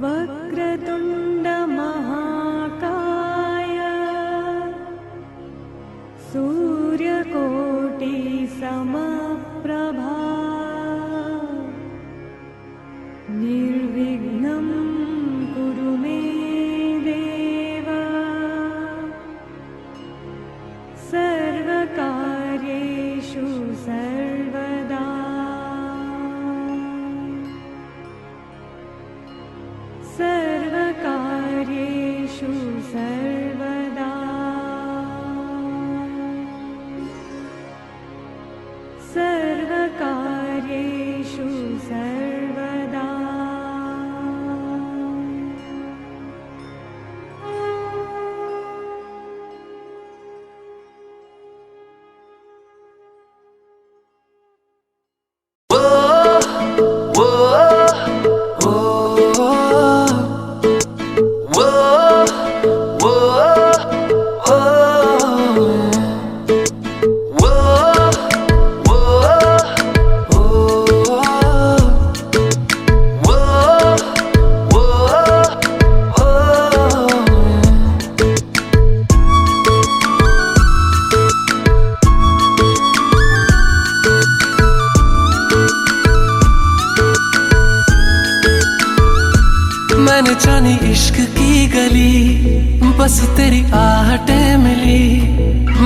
वक्रतुण्ड महाकाय सूर्यकोटि समप्रभा निर्विघ्नं कुरु मे देव सर्वकार्येषु सर्वदा सर्वकार्येषु सर्वदा सर्वकार्येषु सर्वदा मैंने जानी इश्क की गली, बस तेरी आहटें मिली।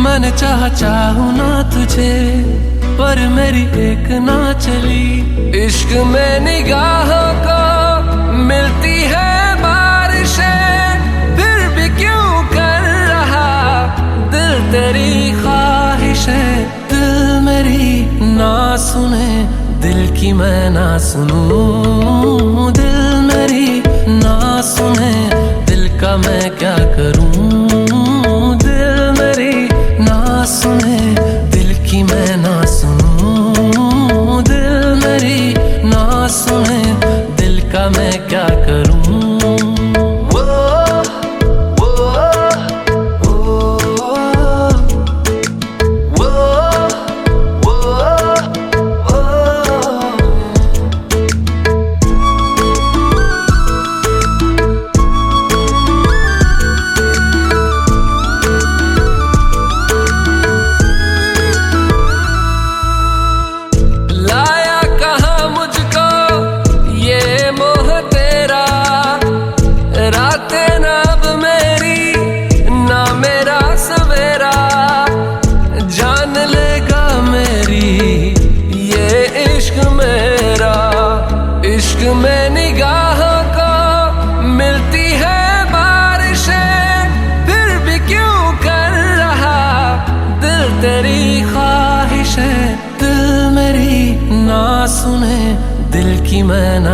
मैंने चाहूं ना तुझे, पर मेरी एक ना चली। इश्क में निगाहों को मिलती है बारिशें, फिर भी क्यों कर रहा दिल तेरी ख्वाहिशें। दिल मेरी ना सुने, दिल की मैं ना सुनूं। दिल मेरी ना सुने, दिल का मैं क्या करूं। दिल मेरी ना सुने, दिल की मैं ना सुनूं। दिल मेरी ना सुने, दिल का मैं क्या करूं। इश्क में निगाहों को मिलती है बारिशें, फिर भी क्यों कर रहा दिल तेरी ख्वाहिशें। दिल मेरी ना सुने, दिल की मैं ना